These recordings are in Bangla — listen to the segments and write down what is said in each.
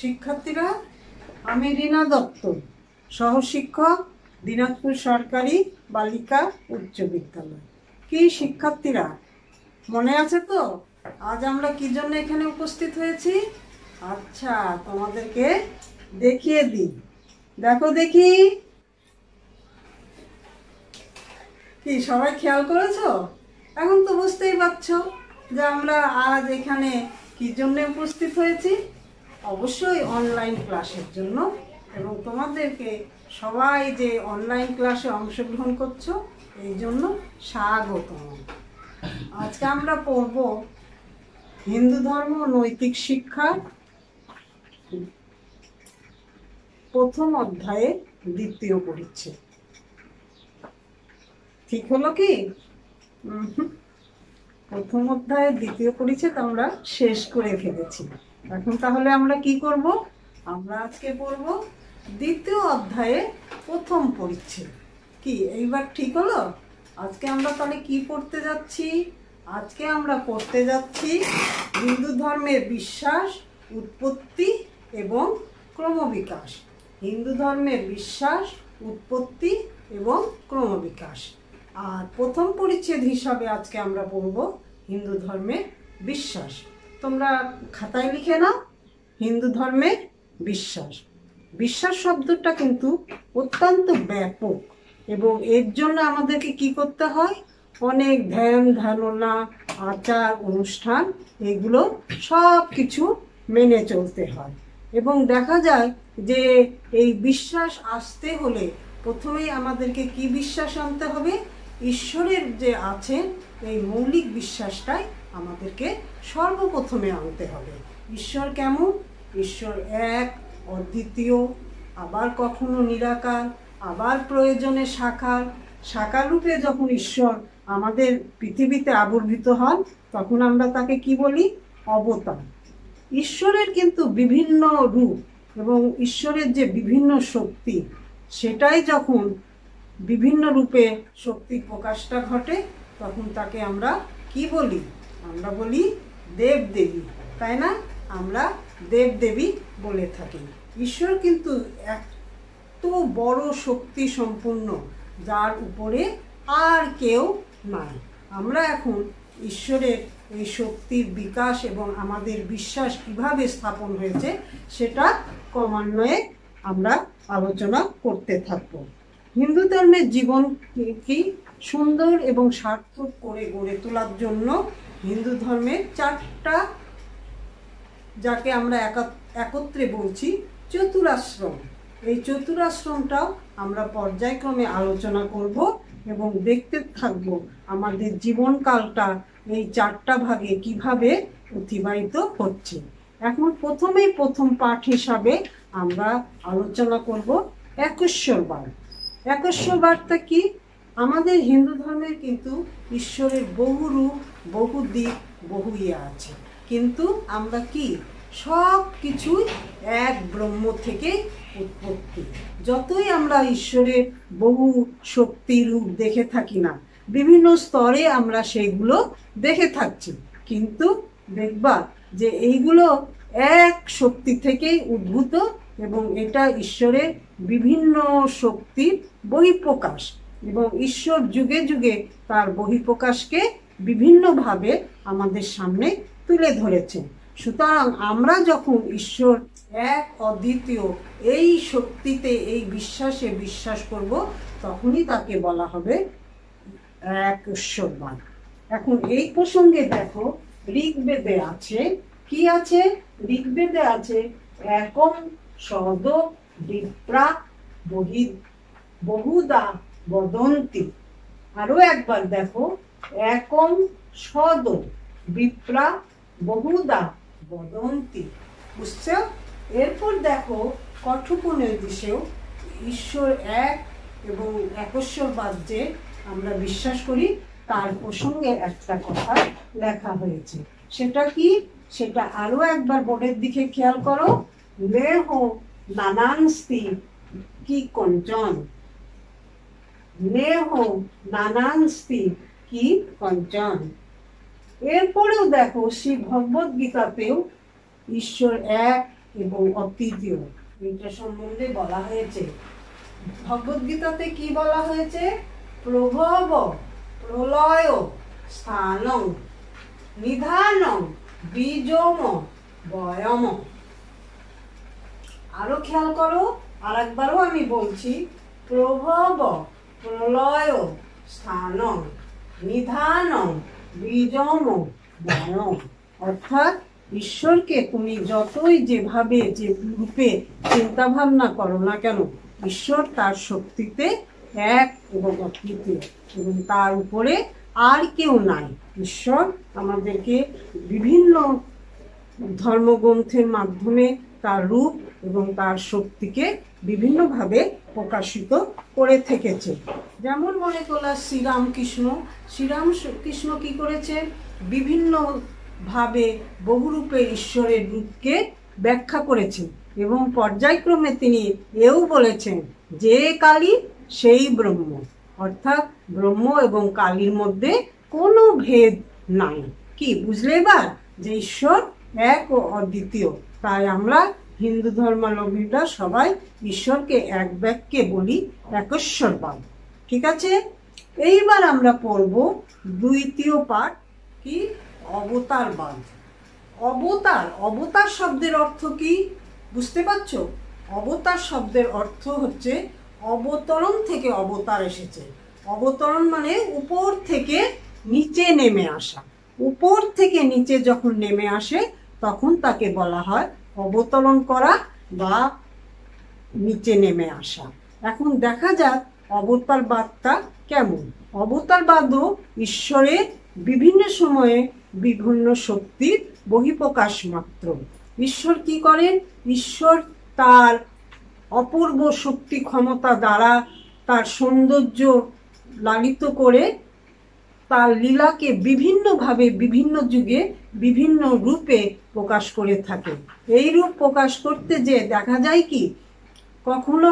শিক্ষার্থীরা, আমি রিনা দত্ত, সহশিক্ষক, দিনাজপুর সরকারি বালিকা উচ্চ বিদ্যালয়। কি শিক্ষার্থীরা, মনে আছে তো আজ আমরা কি জন্য এখানে উপস্থিত হয়েছি? আচ্ছা, তোমাদেরকে দেখিয়ে দিই। দেখো দেখি, কি সবাই খেয়াল করেছো? এখন তো বুঝতেই পারছো যে আমরা আজ এখানে কি জন্য উপস্থিত হয়েছি। অবশ্যই অনলাইন ক্লাসের জন্য, এবং তোমাদেরকে সবাই যে অনলাইন ক্লাসে অংশগ্রহণ করছো এই জন্য স্বাগতম। আজকে আমরা পড়ব হিন্দু ধর্ম নৈতিক শিক্ষা প্রথম অধ্যায়ে দ্বিতীয় পরিচ্ছেদ। ঠিক হলো কি? প্রথম অধ্যায়ের দ্বিতীয় পরিচ্ছেদ আমরা শেষ করে ফেলেছি। এখন তাহলে আমরা কি করব? আমরা আজকে পড়ব দ্বিতীয় অধ্যায়ে প্রথম পরিচ্ছেদ। কি এইবার ঠিক হলো? আজকে আমরা তাহলে কি পড়তে যাচ্ছি? আজকে আমরা পড়তে যাচ্ছি হিন্দু ধর্মের বিশ্বাস, উৎপত্তি এবং ক্রমবিকাশ। হিন্দু ধর্মের বিশ্বাস, উৎপত্তি এবং ক্রমবিকাশ। আর প্রথম পরিচ্ছেদ হিসাবে আজকে আমরা পড়ব হিন্দু ধর্মের বিশ্বাস। তোমরা খাতায় লিখে নাও, হিন্দু ধর্মের বিশ্বাস। বিশ্বাস শব্দটা কিন্তু অত্যন্ত ব্যাপক, এবং এর জন্য আমাদেরকে কি করতে হয়? অনেক ধ্যান ধারণা, আচার অনুষ্ঠান, এগুলো সব কিছু মেনে চলতে হয়। এবং দেখা যায় যে এই বিশ্বাস আসতে হলে প্রথমেই আমাদেরকে কি বিশ্বাস আনতে হবে? ঈশ্বরের যে আছেন এই মৌলিক বিশ্বাসটাই আমাদেরকে সর্বপ্রথমে আনতে হবে। ঈশ্বর কেমন? ঈশ্বর এক, অদ্বিতীয়, আবার কখনো নিরাকার, আবার প্রয়োজনে সাকার। সাকার রূপে যখন ঈশ্বর আমাদের পৃথিবীতে আবির্ভূত হন তখন আমরা তাকে কি বলি? অবতার। ঈশ্বরের কিন্তু বিভিন্ন রূপ এবং ঈশ্বরের যে বিভিন্ন শক্তি, সেটাই যখন বিভিন্ন রূপে শক্তির প্রকাশটা ঘটে তখন তাকে আমরা কি বলি? আমরা বলি দেবদেবী, তাই না? আমরা দেবদেবী বলে থাকি। ঈশ্বর কিন্তু এত বড় শক্তি সম্পূর্ণ, যার উপরে আর কেউ নাই। আমরা এখন ঈশ্বরের এই শক্তির বিকাশ এবং আমাদের বিশ্বাস কিভাবে স্থাপন হয়েছে সেটা ক্রমান্বয়ে আমরা আলোচনা করতে থাকব। হিন্দু ধর্মের জীবন কি সুন্দর এবং সার্থক করে গড়ে তোলার জন্য হিন্দু ধর্মের চারটা, যাকে আমরা একত্রে বলছি চতুরাশ্রম, এই চতুরাশ্রমটাও আমরা পর্যায়ক্রমে আলোচনা করব এবং দেখতে থাকব আমাদের জীবনকালটা এই চারটা ভাগে কিভাবে অতিবাহিত হচ্ছে। এখন প্রথম পাঠ হিসাবে আমরা আলোচনা করব একেশ্বরবাদ। একেশ্বরবাদটা কি? আমাদের হিন্দু ধর্মের কিন্তু ঈশ্বরের বহু রূপ, বহু দিক, বহু আছে, কিন্তু আমরা কি সব কিছুই এক ব্রহ্ম থেকে উৎপত্তি। যতই আমরা ঈশ্বরের বহু শক্তি রূপ দেখে থাকি না, বিভিন্ন স্তরে আমরা সেইগুলো দেখে থাকছি, কিন্তু দেখবা যে এইগুলো এক শক্তি থেকেই উদ্ভূত এবং এটা ঈশ্বরের বিভিন্ন শক্তির বহিঃপ্রকাশ, এবং ঈশ্বর যুগে যুগে তার বহিঃপ্রকাশকে বিভিন্নভাবে আমাদের সামনে তুলে ধরেছেন। সুতরাং আমরা যখন ঈশ্বর এক, অদ্বিতীয় এই শক্তিতে, এই বিশ্বাসে বিশ্বাস করব, তখনই তাকে বলা হবে একেশ্বরবাদ। এখন এই প্রসঙ্গে দেখো, ঋগ্বেদে আছে কি আছে? ঋগ্বেদে আছে একম সদ বিপ্রা বহুদা বদন্তি। আরো একবার দেখো, একম সদ বিপ্রা বহুদা বদন্তি। বুঝছো? এরপর দেখো কঠোপনিষদেও ঈশ্বর এক এবং একশ্বরবাদ যে আমরা বিশ্বাস করি তার প্রসঙ্গে একটা কথা লেখা হয়েছে। সেটা কি? সেটা আরো একবার বোর্ডের দিকে খেয়াল করো। লেহ নানানস্তি কি কঞ্চন, লেহ নানানস্তি কি কঞ্চন। এরপরেও দেখো শ্রী ভগবদ গীতাতেও ঈশ্বর এক এবং অদ্বিতীয় এটা সম্বন্ধে বলা হয়েছে। ভগবদ গীতাতে কি বলা হয়েছে? প্রভব প্রলয় স্থানং নিধানং বীজম বয়ম। আরো খেয়াল করো, আর একবারও আমি বলছি, প্রভব প্রলয় স্থানং নিধানং বীজম বয়ম। অর্থাৎ ঈশ্বরকে তুমি যতই যেভাবে যে রূপে চিন্তা ভাবনা করো না কেন, ঈশ্বর তার শক্তিতে এক এবং অদ্বিতীয় এবং তার উপরে আর কেউ নাই। ঈশ্বর আমাদেরকে বিভিন্ন ধর্মগ্রন্থের মাধ্যমে তার রূপ এবং তার শক্তিকে বিভিন্নভাবে প্রকাশিত করে থেকেছে। যেমন মনে করলাম শ্রীরামকৃষ্ণ কি করেছে? বিভিন্ন ভাবে বহুরূপে ঈশ্বরের রূপকে ব্যাখ্যা করেছেন এবং পর্যায়ক্রমে তিনি এও বলেছেন যে কালী সেই ব্রহ্ম। অর্থাৎ ব্রহ্ম এবং কালীর মধ্যে কোনো ভেদ নাই। কি বুঝলে এবার? যে ঈশ্বর এক ও অদ্বিতীয়। তাই আমরা হিন্দু ধর্মাবলম্বীরা সবাই ঈশ্বরকে এক বাক্যে বলি একশ্বরবাদ। ঠিক আছে? এইবার আমরা পড়ব দ্বিতীয় পাঠ, কি? অবতারবাদ। অবতার শব্দের অর্থ কি বুঝতে পারছো? অবতার শব্দের অর্থ হচ্ছে অবতরণ থেকে অবতার এসেছে। অবতরণ মানে উপর থেকে নিচে নেমে আসা। উপর থেকে নিচে যখন নেমে আসে তখন তাকে বলা হয় অবতরণ করা বা নিচে নেমে আসা। এখন দেখা যাক অবতারবাদটা কেমন। অবতারবাদও ঈশ্বরের বিভিন্ন সময়ে বিভিন্ন শক্তির বহিঃপ্রকাশ মাত্র। ঈশ্বর কি করেন? ঈশ্বর তার অপূর্ব শক্তি ক্ষমতা দ্বারা তার সৌন্দর্য লালিত করে তার লীলাকে বিভিন্নভাবে বিভিন্ন যুগে বিভিন্ন রূপে প্রকাশ করে থাকে। এই রূপ প্রকাশ করতে যে দেখা যায় কি কখনো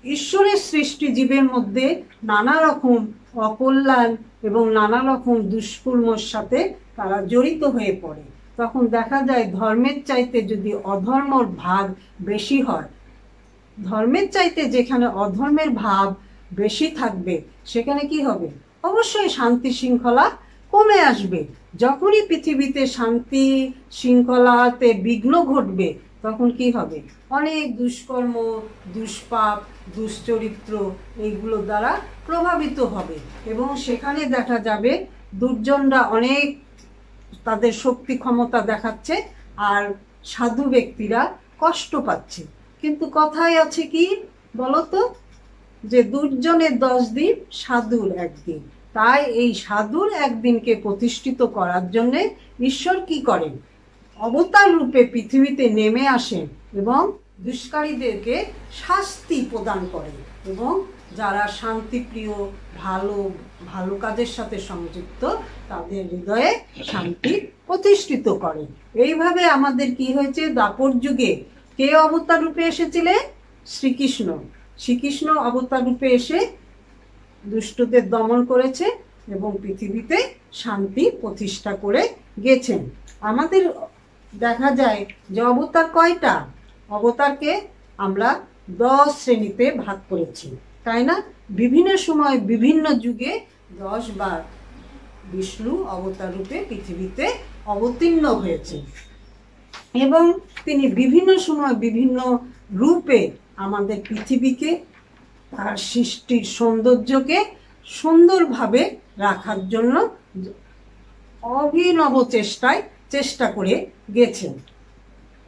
ঈশ্বরের সৃষ্টি জীবের মধ্যে নানা রকম অকল্যাণ এবং নানা রকম দুষ্কর্মর সাথে তারা জড়িত হয়ে পড়ে। তখন দেখা যায় ধর্মের চাইতে যদি অধর্মর ভাগ বেশি হয়, ধর্মের চাইতে যেখানে অধর্মের ভাব বেশি থাকবে সেখানে কি হবে? অবশ্যই শান্তি শৃঙ্খলা কমে আসবে। যখনই পৃথিবীতে শান্তি শৃঙ্খলাতে বিঘ্ন ঘটবে তখন কি হবে? অনেক দুষ্কর্ম, দুষ্পাপ, দুশ্চরিত্র এইগুলো দ্বারা প্রভাবিত হবে এবং সেখানে দেখা যাবে দুর্জনরা অনেক তাদের শক্তি ক্ষমতা দেখাচ্ছে আর সাধু ব্যক্তিরা কষ্ট পাচ্ছে। কিন্তু কথায় আছে কি বলতো, যে দুর্জনের 10 দিন সাধুর একদিন। তাই এই সাধুর একদিনকে প্রতিষ্ঠিত করার জন্য ঈশ্বর কি করেন? অবতার রূপে পৃথিবীতে নেমে আসেন এবং দুষ্কারীদেরকে শাস্তি প্রদান করেন এবং যারা শান্তিপ্রিয় ভালো কাজের সাথে সংযুক্ত তাদের হৃদয়ে শান্তি প্রতিষ্ঠিত করেন। এইভাবে আমাদের কি হয়েছে? দ্বাপর যুগে কে অবতার রূপে এসেছিলেন? শ্রীকৃষ্ণ। শ্রীকৃষ্ণ অবতার রূপে এসে দুষ্টদের দমন করেছে এবং পৃথিবীতে শান্তি প্রতিষ্ঠা করে গেছেন। আমাদের দেখা যায় যে অবতার কয়টা? অবতারকে আমরা 10 শ্রেণীতে ভাগ করেছি, তাই না? বিভিন্ন সময় বিভিন্ন যুগে 10 বার বিষ্ণু অবতার রূপে পৃথিবীতে অবতীর্ণ হয়েছে এবং তিনি বিভিন্ন সময় বিভিন্ন রূপে আমাদের পৃথিবীকে তার সৃষ্টির সৌন্দর্যকে সুন্দরভাবে রাখার জন্য অভিনব চেষ্টা করে গেছেন।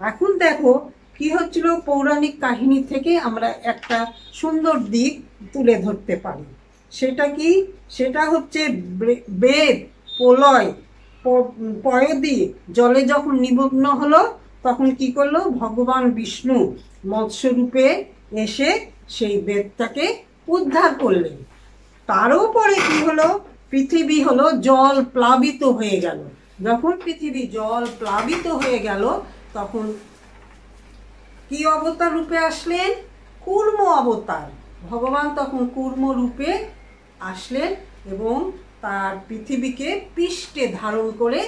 এখন দেখো কি হচ্ছিল, পৌরাণিক কাহিনী থেকে আমরা একটা সুন্দর দিক তুলে ধরতে পারি। সেটা কি? সেটা হচ্ছে বেদ প্রলয় পয়দি জলে যখন নিমগ্ন হলো তখন কি করলো, ভগবান বিষ্ণু মৎস্যরূপে এসে সেই বেদটাকে উদ্ধার করলেন। তারও পরে কি হলো, পৃথিবী হলো জল প্লাবিত হয়ে গেল। যখন পৃথিবী জল প্লাবিত হয়ে গেল তখন কি অবতার রূপে আসলেন, কূর্ম অবতার। ভগবান তখন কূর্ম রূপে আসলেন এবং তার পৃথিবীকে পৃষ্ঠে ধারণ করে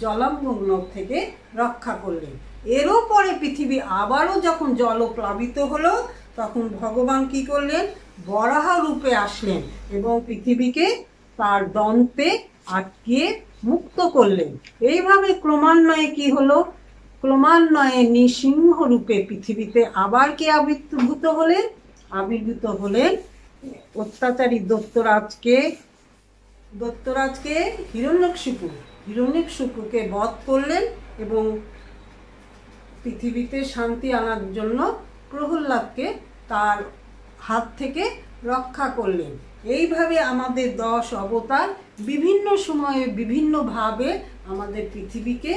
জলামগ্ন থেকে রক্ষা করলেন। এরও পরে পৃথিবী আবারও যখন জলপ্লাবিত হলো তখন ভগবান কি করলেন, বরাহ রূপে আসলেন এবং পৃথিবীকে তার দন্তে আটকে মুক্ত করলেন। এইভাবে ক্রমান্বয়ে কি হলো, ক্রমান্বয়ে নৃসিংহ রূপে পৃথিবীতে আবার কে আবির্ভূত হলেন অত্যাচারী দৈত্যরাজকে হিরণ্যকশিপুকে বধ করলেন এবং পৃথিবীতে শান্তি আনার জন্য প্রহ্লাদকে তার হাত থেকে রক্ষা করলেন। এইভাবে আমাদের 10 অবতার বিভিন্ন সময়ে বিভিন্নভাবে আমাদের পৃথিবীকে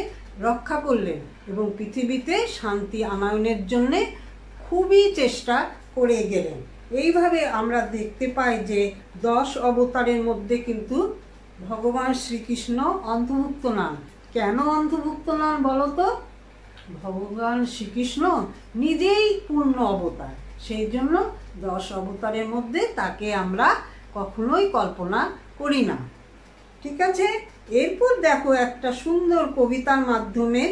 রক্ষা করলেন এবং পৃথিবীতে শান্তি আনয়নের জন্য খুবই চেষ্টা করে গেলেন। এইভাবে আমরা দেখতে পাই যে 10 অবতারের মধ্যে কিন্তু ভগবান শ্রীকৃষ্ণ অন্তর্ভুক্ত নন। কেন অন্তর্ভুক্ত নন বলো তো? ভগবান শ্রীকৃষ্ণ নিজেই পূর্ণ অবতার, সেই জন্য 10 অবতারের মধ্যে তাকে আমরা কখনোই কল্পনা করি না। ঠিক আছে, এরপর দেখো একটা সুন্দর কবিতার মাধ্যমে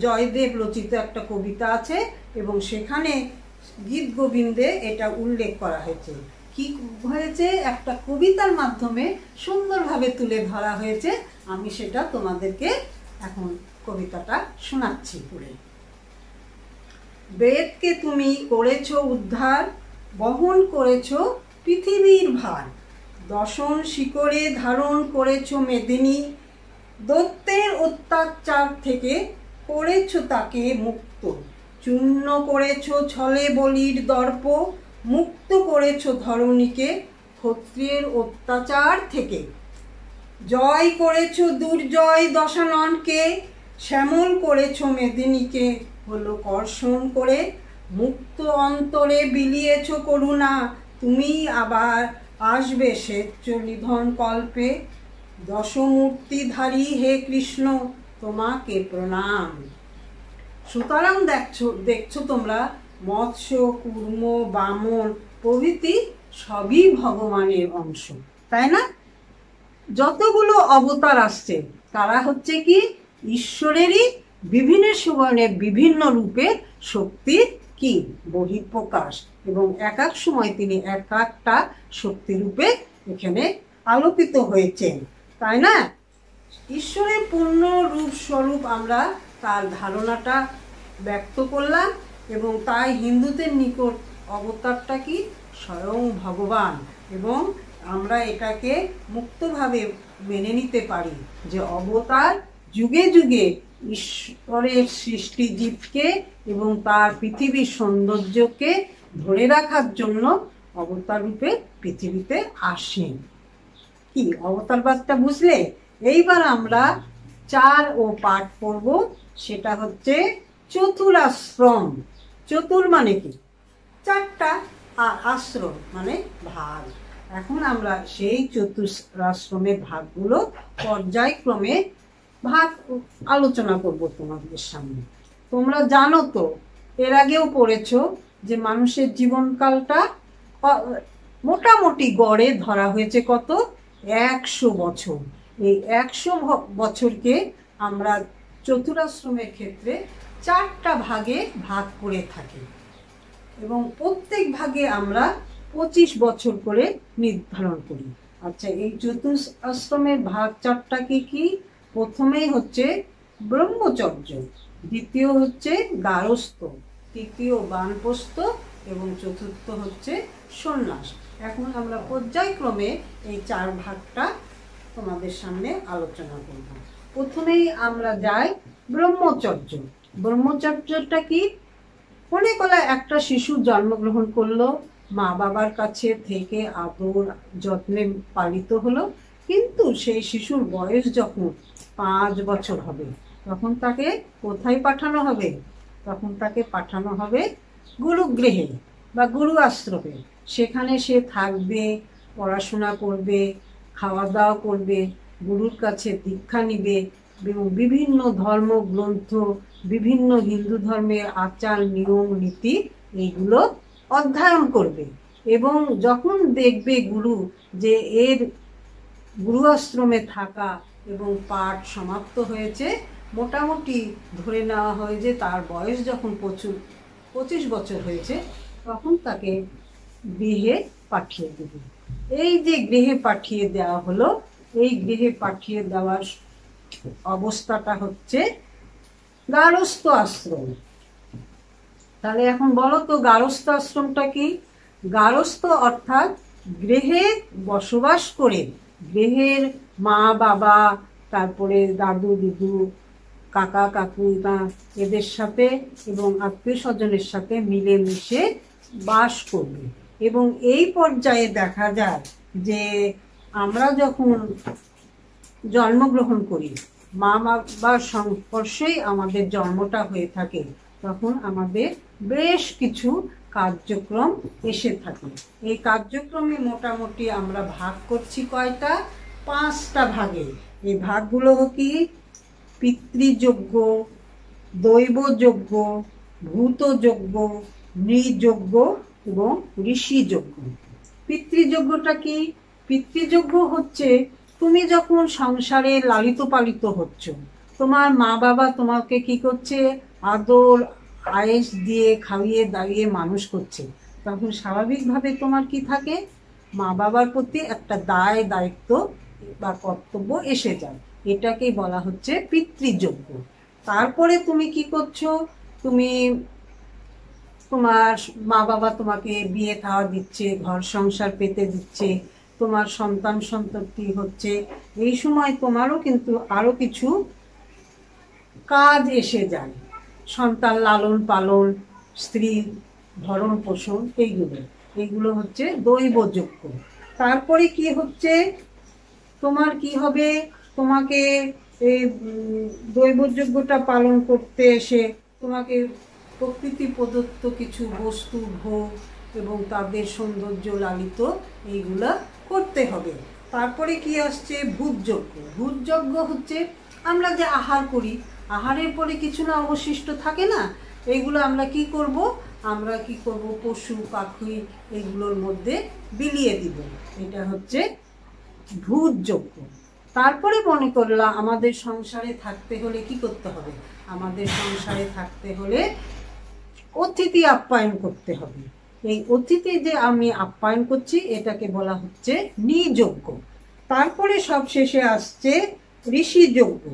জয়দেব রচিত একটা কবিতা আছে এবং সেখানে গীত গোবিন্দে এটা উল্লেখ করা হয়েছে। কি হয়েছে, একটা কবিতার মাধ্যমে সুন্দরভাবে তুলে ধরা হয়েছে। আমি সেটা তোমাদেরকে এখন কবিতাটা শোনাচ্ছি পড়ে। বেদকে তুমি করেছো উদ্ধার, বহন করেছো পৃথিবীর ভার, দশন শিকড়ে ধারণ করেছো মেদিনী, দৈত্যের অত্যাচার থেকে করেছো তাকে মুক্ত, চূর্ণ করেছো ছলে বলির দর্প, মুক্ত করেছো ধরণীকে ক্ষত্রিয়ের অত্যাচার থেকে, জয় করেছো দুর্জয় দশাননকে, শ্যামল করেছো মেদিনীকে হলো কর্ষণ করে, মুক্ত অন্তরে বিলিয়েছো করুণা, তুমি আবার আসবে শ্বেত নিধন কল্পে, দশমূর্তিধারী হে কৃষ্ণ তোমাকে প্রণাম। সুতরাং দেখছো তোমরা মৎস্য, কূর্ম, বামন প্রভৃতি সবই ভগবানের অংশ, তাই না? যতগুলো অবতার আসছে তারা হচ্ছে কি ঈশ্বরেরই বিভিন্ন সময়ে বিভিন্ন রূপের শক্তির কি বহিঃপ্রকাশ এবং এক এক সময় তিনি এক একটা শক্তি রূপে এখানে আলোকিত হয়েছেন, তাই না? ঈশ্বরের পূর্ণ রূপ স্বরূপ আমরা তার ধারণাটা ব্যক্ত করলাম এবং তাই হিন্দুদের নিকট অবতারটা কি স্বয়ং ভগবান এবং আমরা এটাকে মুক্তভাবে মেনে নিতে পারি যে অবতার যুগে যুগে ঈশ্বরের সৃষ্টি জীবকে এবং তার পৃথিবীর সৌন্দর্যকে ধরে রাখার জন্য অবতার রূপে পৃথিবীতে আসেন। কি অবতারবাদটা বুঝলে? এইবার আমরা 4 ও পাঠ পড়ব, সেটা হচ্ছে চতুরাশ্রম। চতুর মানে কি 4টা, আর আশ্রম মানে ভাগ। এখন আমরা সেই চতুরাশ্রমের ভাগগুলো পর্যায়ক্রমে আলোচনা করব তোমাদের সামনে। তোমরা জানো তো, এর আগেও পড়েছো যে মানুষের জীবনকালটা মোটামুটি গড়ে ধরা হয়েছে কত, 100 বছর। এই 100 বছরকে আমরা চতুরাশ্রমের ক্ষেত্রে 4টা ভাগে ভাগ করে থাকি এবং প্রত্যেক ভাগে আমরা 25 বছর করে নির্ধারণ করি। আচ্ছা, এই চতুরাশ্রমের ভাগ 4টা কি? প্রথমেই হচ্ছে ব্রহ্মচর্য, দ্বিতীয় হচ্ছে গারস্থ, তৃতীয় বানপ্রস্থ এবং চতুর্থ হচ্ছে সন্ন্যাস। এখন আমরা পর্যায়ক্রমে এই 4 ভাগটা তোমাদের সামনে আলোচনা করব। প্রথমেই আমরা যাই ব্রহ্মচর্য। ব্রহ্মচর্যটা কি? মনে করো একটা শিশু জন্মগ্রহণ করলো, মা বাবার কাছে থেকে আদর যত্নে পালিত হলো, কিন্তু সেই শিশুর বয়স যখন 5 বছর হবে, তখন তাকে কোথায় পাঠানো হবে? তখন তাকে পাঠানো হবে গুরুগৃহে বা গুরু আশ্রমে। সেখানে সে থাকবে, পড়াশোনা করবে, খাওয়া দাওয়া করবে, গুরুর কাছে দীক্ষা নিবে এবং বিভিন্ন ধর্মগ্রন্থ, বিভিন্ন হিন্দু ধর্মের আচার নিয়ম নীতি এইগুলো অধ্যয়ন করবে। এবং যখন দেখবে গুরু যে এর গুরু আশ্রমে থাকা এবং পাঠ সমাপ্ত হয়েছে, মোটামুটি ধরে নেওয়া হয় যে তার বয়স যখন 25 বছর হয়েছে, তখন তাকে গৃহে পাঠিয়ে দেবে। এই যে গৃহে পাঠিয়ে দেওয়া হলো, এই গৃহে পাঠিয়ে দেওয়ার অবস্থাটা হচ্ছে গারস্থ আশ্রম। তাহলে এখন বলো তো গারস্থ আশ্রমটা কি? গারস্থ অর্থাৎ গৃহে বসবাস করে, গৃহের মা বাবা, তারপরে দাদু দিদু, কাকা কাকুরা এদের সাথে এবং আত্মীয় স্বজনের সাথে মিলেমিশে বাস করবে। এবং এই পর্যায়ে দেখা যায় যে আমরা যখন জন্মগ্রহণ করি, মা বাবার সংস্পর্শেই আমাদের জন্মটা হয়ে থাকে, তখন আমাদের বেশ কিছু কার্যক্রম এসে থাকে। এই কার্যক্রমে মোটামুটি আমরা ভাগ করছি কয়টা? 5টা ভাগে। এই ভাগগুলো কি? পিতৃযজ্ঞ, দৈবযজ্ঞ, ভূতযজ্ঞ, নৃযজ্ঞ এবং ঋষিযজ্ঞ। পিতৃযজ্ঞটা কি? পিতৃযজ্ঞ হচ্ছে তুমি যখন সংসারে লালিত পালিত হচ্ছ, তোমার মা বাবা তোমাকে কি করছে? আদর আয়েস দিয়ে খাইয়ে দাইয়ে মানুষ করছে, তখন স্বাভাবিকভাবে তোমার কি থাকে? মা বাবার প্রতি একটা দায় দায়িত্ব বা কর্তব্য এসে যায়। এটাকেই বলা হচ্ছে পিতৃযজ্ঞ। তারপরে তুমি কি করছো? তুমি তোমার মা বাবা তোমাকে বিয়ে খাওয়া দিচ্ছে, ঘর সংসার পেতে দিচ্ছে, তোমার সন্তান সন্ততি হচ্ছে, এই সময় তোমারও কিন্তু আরো কিছু কাজ এসে যায়। সন্তান লালন পালন, স্ত্রী ভরণ পোষণ, এইগুলো হচ্ছে দৈবযজ্ঞ। তারপরে কি হচ্ছে? তোমার কি হবে? তোমাকে এই দৈবযজ্ঞটা পালন করতে এসে তোমাকে প্রকৃতি প্রদত্ত কিছু বস্তু ভোগ এবং তাদের সৌন্দর্য লালিত এইগুলা করতে হবে। তারপরে কি আসছে? ভূতযজ্ঞ। ভূতযজ্ঞ হচ্ছে আমরা যে আহার করি, আহারের পরে কিছু না অবশিষ্ট থাকে না, এইগুলো আমরা কি করব? আমরা কি করব? পশু পাখি এগুলোর মধ্যে বিলিয়ে দিব। এটা হচ্ছে ভূতযজ্ঞ। তারপরে মনে করলাম আমাদের সংসারে থাকতে হলে কি করতে হবে? আমাদের সংসারে থাকতে হলে অতিথি আপ্যায়ন করতে হবে। এই অতিথি যে আমি আপ্যায়ন করছি, এটাকে বলা হচ্ছে নৃযজ্ঞ। তারপরে সব শেষে আসছে ঋষিযজ্ঞ।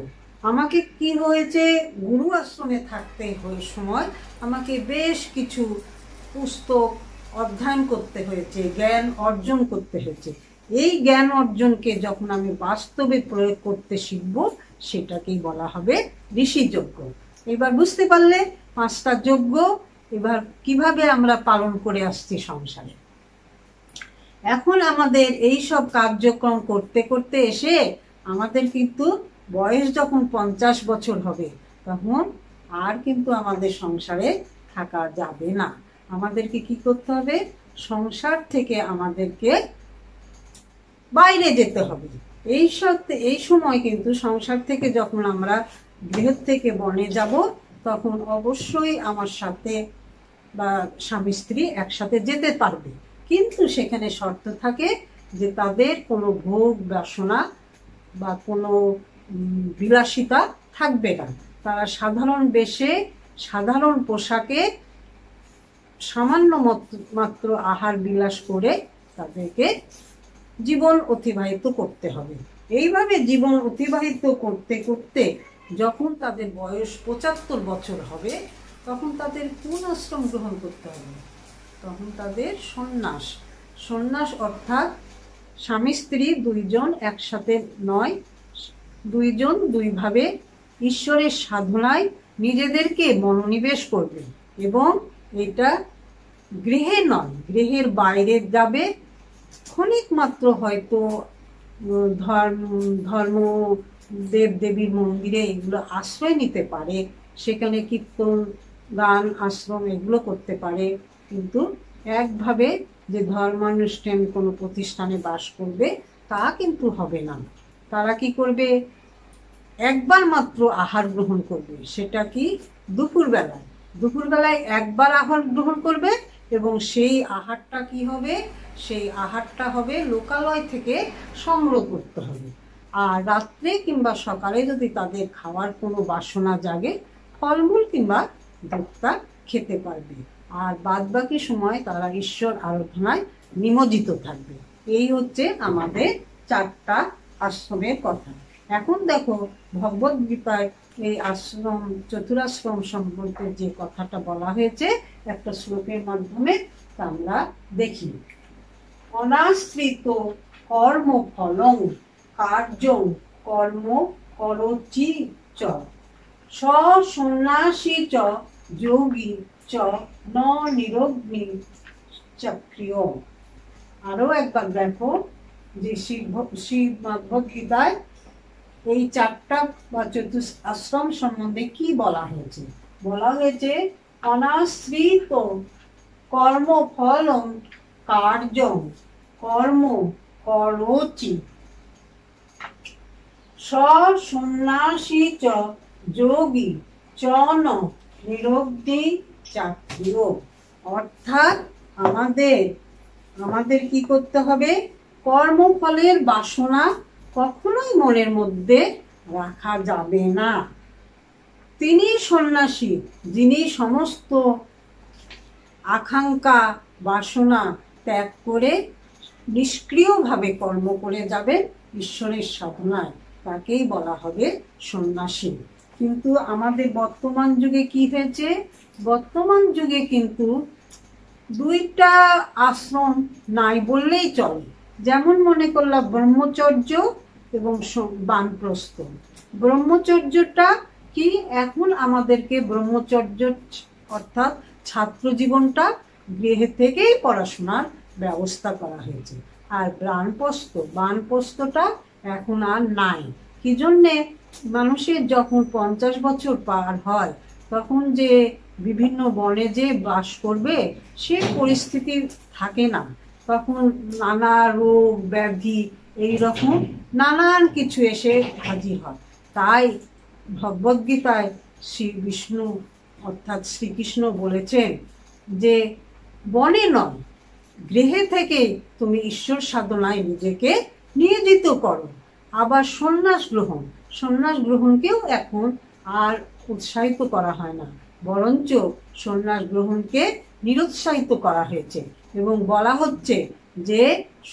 আমাকে কি হয়েছে? গুরু আশ্রমে থাকতে সময় আমাকে বেশ কিছু পুস্তক অধ্যয়ন করতে হয়েছে, জ্ঞান অর্জন করতে হয়েছে। এই জ্ঞান অর্জনকে যখন আমি বাস্তবে প্রয়োগ করতে শিখব, সেটাকেই বলা হবে ঋষিযজ্ঞ। এবার বুঝতে পারলে 5টা যজ্ঞ এবার কিভাবে আমরা পালন করে আসছি সংসারে। এখন আমাদের এই সব কার্যক্রম করতে করতে এসে আমাদের কিন্তু বয়স যখন 50 বছর হবে, তখন আর কিন্তু আমাদের সংসারে থাকা যাবে না। আমাদেরকে কি করতে হবে? সংসার থেকে আমাদেরকে বাইরে যেতে হবে। এই সময় কিন্তু সংসার থেকে যখন আমরা গৃহ থেকে বনে যাব, তখন অবশ্যই আমার সাথে বা স্বামী স্ত্রী একসাথে যেতে পারবে, কিন্তু সেখানে শর্ত থাকে যে তাদের কোনো ভোগ বাসনা বা কোনো বিলাসিতা থাকবে না। তারা সাধারণ বেশে, সাধারণ পোশাকে, সামান্য মাত্র আহার বিলাস করে তাদেরকে জীবন অতিবাহিত করতে হবে। এইভাবে জীবন অতিবাহিত করতে করতে যখন তাদের বয়স 75 বছর হবে, তখন তাদের কোন আশ্রম গ্রহণ করতে হবে? তখন তাদের সন্ন্যাস অর্থাৎ স্বামী স্ত্রী দুইজন একসাথে নয়, দুইজন দুইভাবে ঈশ্বরের সাধনায় নিজেদেরকে মনোনিবেশ করবে। এবং এটা গৃহে নয়, গৃহের বাইরে যাবে, ক্ষণিক মাত্র হয়তো ধর্ম দেব দেবীর মন্দিরে এগুলো আশ্রয় নিতে পারে, সেখানে কীর্তন গান আশ্রম এগুলো করতে পারে, কিন্তু একভাবে যে ধর্মানুষ্ঠান কোনো প্রতিষ্ঠানে বাস করবে তা কিন্তু হবে না। তারা কি করবে, একবার মাত্র আহার গ্রহণ করবে, সেটা কি দুপুরবেলায়। দুপুরবেলায় একবার আহার গ্রহণ করবে এবং সেই আহারটা কি হবে, সেই আহারটা হবে লোকালয় থেকে সংগ্রহ করতে হবে। আর রাত্রে কিংবা সকালে যদি তাদের খাওয়ার কোনো বাসনা জাগে, ফলমূল কিংবা দুধটা খেতে পারবে। আর বাদবাকি সময় তারা ঈশ্বর আরাধনায় নিমজ্জিত থাকবে। এই হচ্ছে আমাদের 4টা আশ্রমের কথা। এখন দেখো ভগবদ গীতায় এই আশ্রম চতুরাশ্রম সম্পর্কে যে কথাটা বলা হয়েছে একটা শ্লোকের মাধ্যমে তা আমরা দেখি। অনাশ্রিত কর্ম ফলং কার্যং কর্ম করোচি চ সন্ন্যাসী চ যোগী চ ন নিরগ্নি চক্রিয়। আরো একবার দেখো যে শ্রী ভগবদ গীতায় এই 4টা বা আশ্রম সম্বন্ধে কি বলা হয়েছে। বলা হয়েছে অনাশ্রিত কর্মফলং কার্যং কর্ম করোচি সন্ন্যাসী চ যোগী চ ন নিরগ্নি চক্রিয়। অর্থাৎ আমাদের কি করতে হবে, কর্মফলের বাসনা কখনোই মনের মধ্যে রাখা যাবে না। তিনি সন্ন্যাসী, যিনি সমস্ত আকাঙ্ক্ষা বাসনা ত্যাগ করে নিষ্ক্রিয়ভাবে কর্ম করে যাবেন ঈশ্বরের সাধনায়, তাকেই বলা হবে সন্ন্যাসী। কিন্তু আমাদের বর্তমান যুগে কি হয়েছে, বর্তমান যুগে কিন্তু 2টা আশ্রম নাই বললেই চলে। যেমন মনে করলাম ব্রহ্মচর্য এবং বানপ্রস্থ। ব্রহ্মচর্যটা কি, এখন আমাদেরকে ব্রহ্মচর্য অর্থাৎ ছাত্র জীবনটা গৃহে থেকেই পড়াশোনার ব্যবস্থা করা হয়েছে। আর বানপ্রস্থটা এখন আর নাই। কি জন্যে, মানুষের যখন 50 বছর পার হয় তখন যে বিভিন্ন বনে যে বাস করবে সে পরিস্থিতি থাকে না, তখন নানা রোগ ব্যাধি এইরকম নানান কিছু এসে হাজির হয়। তাই ভগবদ্গীতায় শ্রী বিষ্ণু অর্থাৎ শ্রীকৃষ্ণ বলেছেন যে বনে নয়, গৃহে থেকে তুমি ঈশ্বর সাধনায় নিজেকে নিয়োজিত করো। আবার সন্ন্যাস গ্রহণকেও এখন আর উৎসাহিত করা হয় না, বরঞ্চ সন্ন্যাস গ্রহণকে নিরুৎসাহিত করা হয়েছে এবং বলা হচ্ছে যে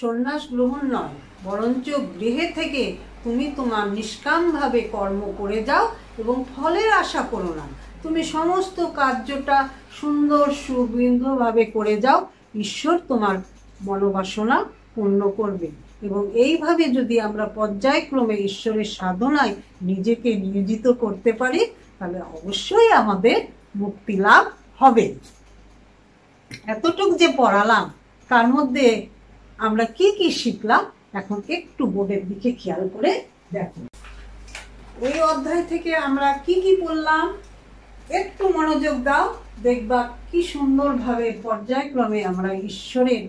সন্ন্যাস গ্রহণ নয়, বরঞ্চ গৃহে থেকে তুমি তোমার নিষ্কামভাবে কর্ম করে যাও এবং ফলের আশা করো না। তুমি সমস্ত কার্যটা সুন্দর সুবিন্দুভাবে করে যাও, ঈশ্বর তোমার মনোবাসনা পূর্ণ করবে। এবং এইভাবে যদি আমরা পর্যায়ক্রমে ঈশ্বরের সাধনায় নিজেকে নিয়োজিত করতে পারি তাহলে অবশ্যই আমাদের মুক্তি লাভ হবে। এতটুক যে পড়ালাম তার মধ্যে আমরা কি কি শিখলাম এখন একটু বোর্ডের দিকে খেয়াল করে দেখো। এই অধ্যায় থেকে আমরা কি কি পড়লাম একটু মনোযোগ দাও, দেখবা কি সুন্দরভাবে পর্যায়ক্রমে আমরা ঈশ্বরের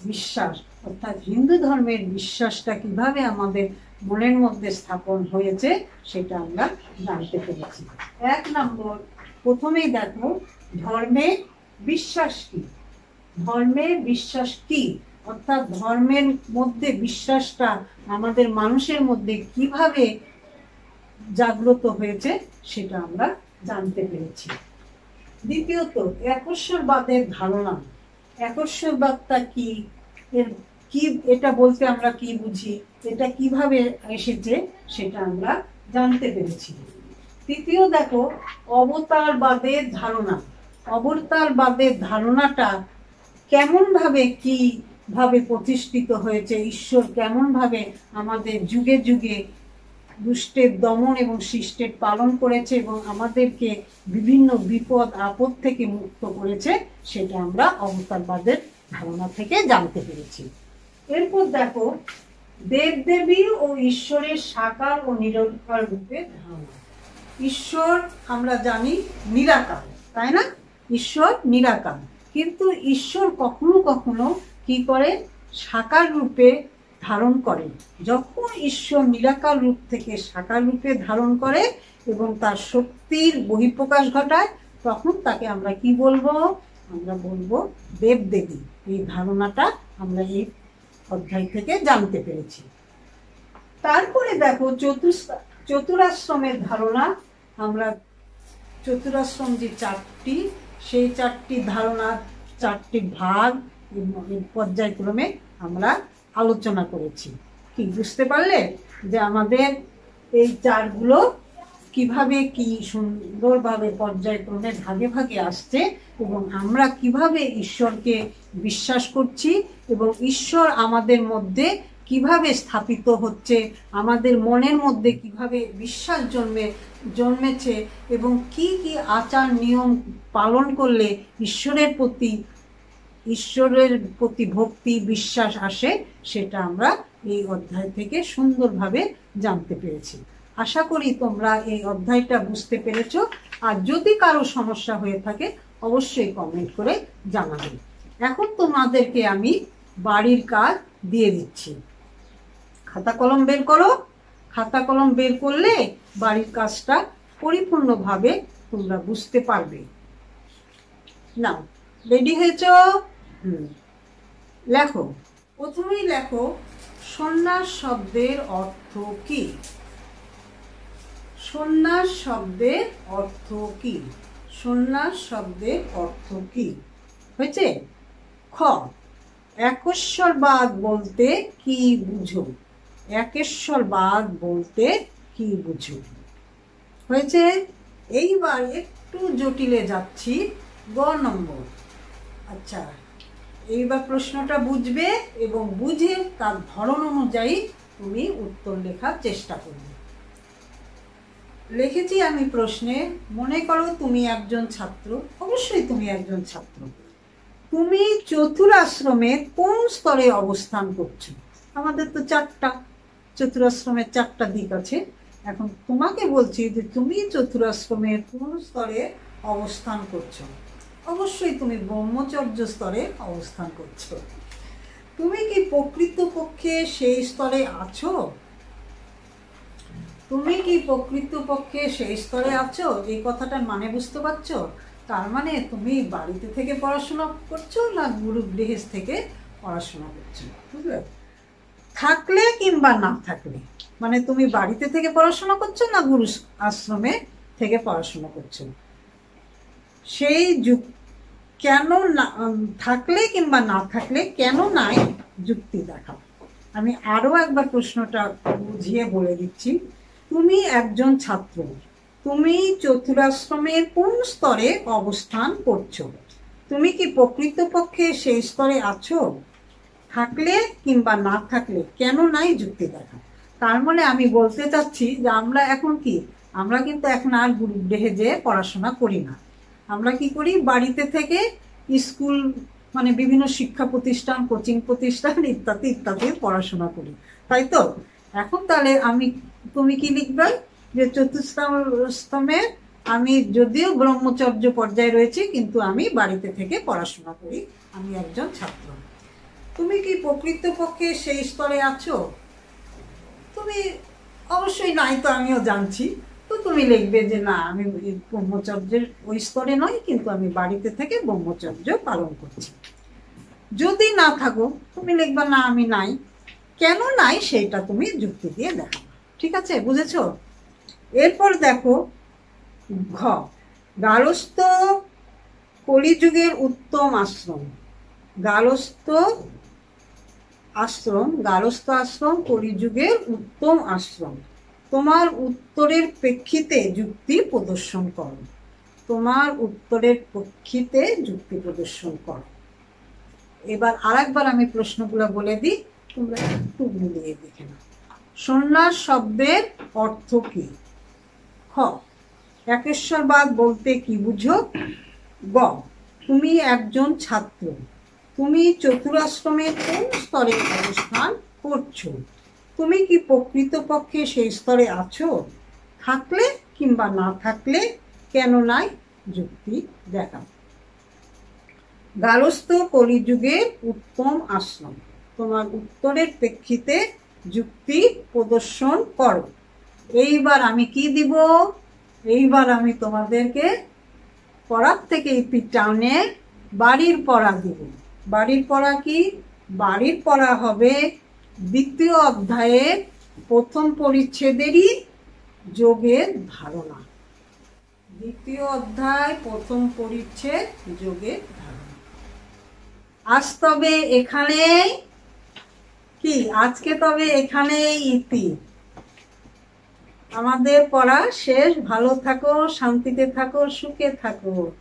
বিশ্বাস অর্থাৎ হিন্দু ধর্মের বিশ্বাসটা কিভাবে আমাদের মনের মধ্যে স্থাপন হয়েছে সেটা আমরা জানতে পেরেছি। 1 নম্বর, প্রথমেই দেখো ধর্মে বিশ্বাস কি। ধর্মের বিশ্বাস কি অর্থাৎ ধর্মের মধ্যে বিশ্বাসটা আমাদের মানুষের মধ্যে কিভাবে জাগ্রত হয়েছে সেটা আমরা জানতে পেরেছি। দ্বিতীয়ত, একশ্বরবাদের ধারণা। একশ্বরবাদটা কি, এটা বলতে আমরা কি বুঝি, এটা কিভাবে এসেছে সেটা আমরা জানতে পেরেছি। তৃতীয় দেখো অবতারবাদের ধারণা। অবতারবাদের ধারণাটা কেমন ভাবে কিভাবে প্রতিষ্ঠিত হয়েছে, ঈশ্বর কেমন ভাবে আমাদের যুগে যুগে দুষ্টের দমন এবং শিষ্টের পালন করেছে এবং আমাদেরকে বিভিন্ন বিপদ আপদ থেকে মুক্ত করেছে, সেটা আমরা অবতারবাদের ধারণা থেকে জানতে পেরেছি। এরপর দেখো দেবদেবী ও ঈশ্বরের সাকার ও নিরাকার রূপের ধারণা। ঈশ্বর আমরা জানি নিরাকার, তাই না? ঈশ্বর নিরাকার, কিন্তু ঈশ্বর কখনো কখনো কি করে, সাকার রূপে ধারণ করেন। যখন ঈশ্বর নিরাকার রূপ থেকে সাকার রূপে ধারণ করে এবং তার শক্তির বহিঃপ্রকাশ ঘটায়, তখন তাকে আমরা কি বলবো? আমরা বলবো দেবদেবী। এই ধারণাটা আমরা এই অধ্যায় থেকে জানতে পেরেছি। তারপরে দেখো চতুরাশ্রমের ধারণা। আমরা চতুরাশ্রম যে চারটি, সেই চারটি ধারণা, চারটি ভাগ পর্যায়ক্রমে আমরা আলোচনা করেছি। কি বুঝতে পারলে যে আমাদের এই চারগুলো কিভাবে কি সুন্দরভাবে পর্যায়ক্রমে ভাগে ভাগে আসছে এবং আমরা কিভাবে ঈশ্বরকে বিশ্বাস করছি এবং ঈশ্বর আমাদের মধ্যে কিভাবে স্থাপিত হচ্ছে, আমাদের মনের মধ্যে কিভাবে বিশ্বাস জন্মেছে এবং কি কি আচার নিয়ম পালন করলে ঈশ্বরের প্রতি ভক্তি বিশ্বাস আসে, সেটা আমরা এই অধ্যায় থেকে সুন্দরভাবে জানতে পেরেছি। আশা করি তোমরা এই অধ্যায়টা বুঝতে পেরেছো। আর যদি কারো সমস্যা হয়ে থাকে অবশ্যই কমেন্ট করে জানাবে। এখন তোমাদেরকে আমি বাড়ির কাজ দিয়ে দিচ্ছি। খাতা কলম বের করো। খাতা কলম বের করলে বাড়ির কাজটা পরিপূর্ণভাবে তোমরা বুঝতে পারবে। নাও, রেডি হয়েছো? লেখো। প্রথমেই লেখো, সন্ন্যাস শব্দের অর্থ কি? সন্ন্যাস শব্দের অর্থ কি? সন্ন্যাস শব্দের অর্থ কি? হয়েছে? খ, একেশ্বরবাদ বলতে কি বুঝো? একেশ্বরবাদ বলতে কি বুঝো? হয়েছে? এইবার একটু জটিলে যাচ্ছি, গ নম্বর। আচ্ছা, এইবার প্রশ্নটা বুঝবে এবং বুঝে তার ধরন অনুযায়ী তুমি উত্তর লেখার চেষ্টা করবে। লিখেছি আমি প্রশ্নে, মনে করো তুমি একজন ছাত্র। অবশ্যই তুমি একজন ছাত্র। তুমি চতুরাশ্রমের কোন স্তরে অবস্থান করছো? আমাদের তো চতুরাশ্রমের চারটা দিক আছে। এখন তোমাকে বলছি যে তুমি চতুরাশ্রমের কোন স্তরে অবস্থান করছো? অবশ্যই তুমি ব্রহ্মচর্য স্তরে অবস্থান করছো। তুমি কি প্রকৃতপক্ষে সেই স্তরে আছো? তুমি কি প্রকৃতপক্ষে সেই স্তরে আছো? এই কথাটার মানে বুঝতে পারছো? তার মানে তুমি বাড়িতে থেকে পড়াশোনা করছো না গুরু গৃহেশ থেকে পড়াশোনা করছো? বুঝলে? থাকলে কিংবা না থাকলে, মানে তুমি বাড়িতে থেকে পড়াশোনা করছো না গুরু আশ্রমে থেকে পড়াশোনা করছো, সেই কেন না থাকলে কিংবা না থাকলে কেন নাই যুক্তি দেখাও। আমি আরো একবার প্রশ্নটা বুঝিয়ে বলে দিচ্ছি। তুমি একজন ছাত্র। তুমি চতুরাশ্রমের কোন স্তরে অবস্থান করছো? তুমি কি প্রকৃতপক্ষে সেই স্তরে আছো? থাকলে কিংবা না থাকলে কেন নাই যুক্তি দেখাও। তার মানে আমি বলতে চাচ্ছি যে আমরা এখন কি, আমরা কিন্তু এখন আর গুরুগৃহে যেয়ে পড়াশোনা করি না। আমরা কি করি, বাড়িতে থেকে স্কুল, মানে বিভিন্ন শিক্ষা প্রতিষ্ঠান, কোচিং প্রতিষ্ঠান ইত্যাদি ইত্যাদি পড়াশোনা করি, তাই তো? এখন তাহলে তুমি কি লিখবে যে চতুর্থ আমি যদিও ব্রহ্মচর্য পর্যায়ে রয়েছি কিন্তু আমি বাড়িতে থেকে পড়াশোনা করি, আমি একজন ছাত্র। তুমি কি প্রকৃতপক্ষে সেই স্তরে আছো? তুমি অবশ্যই নাই, তো আমিও জানছি। তো তুমি লিখবে যে না, আমি ব্রহ্মচর্যের ওই স্তরে নয়, কিন্তু আমি বাড়িতে থেকে ব্রহ্মচর্য পালন করছি। যদি না থাকো তুমি লিখবা না, আমি নাই। কেন নাই সেটা তুমি যুক্তি দিয়ে দেখো। ঠিক আছে, বুঝেছো? এরপর দেখো ঘ, গার্হস্থ্য কলিযুগের উত্তম আশ্রম। গার্হস্থ্য আশ্রম কলিযুগের উত্তম আশ্রম। তোমার উত্তরের প্রেক্ষিতে যুক্তি প্রদর্শন করো। তোমার উত্তরের প্রেক্ষিতে যুক্তি প্রদর্শন করো। এবার আরেকবার আমি প্রশ্নগুলো বলে দিই, তোমরা একটু মিলিয়ে দেখে নাও। সন্ন্যাস শব্দের অর্থ কি? খ, একেশ্বরবাদ বলতে কি বুঝো? গ, তুমি একজন ছাত্র। তুমি চতুরাশ্রমের কোন স্তরে অবস্থান করছো? তুমি কি প্রকৃতপক্ষে সেই স্তরে আছো? থাকলে কিংবা না থাকলে কেন নাই যুক্তি দেখাও। গার্হস্থ্য কলিযুগের উত্তম আশ্রম। তোমার উত্তরের প্রেক্ষিতে যুক্তি প্রদর্শন করো। এইবার আমি কি দিব? এইবার আমি তোমাদেরকে পড়ার থেকে টানে বাড়ির পড়া দিব। বাড়ির পড়া কি? বাড়ির পড়া হবে দ্বিতীয় অধ্যায়ের প্রথম পরিচ্ছেদেরই যোগের ধারণা। দ্বিতীয় অধ্যায় প্রথম পরিচ্ছেদ যোগের ধারণা। আজ তবে এখানে কি? আজকে তবে এখানে ইতি। আমাদের পড়া শেষ। ভালো থাকো, শান্তিতে থাকো, সুখে থাকো।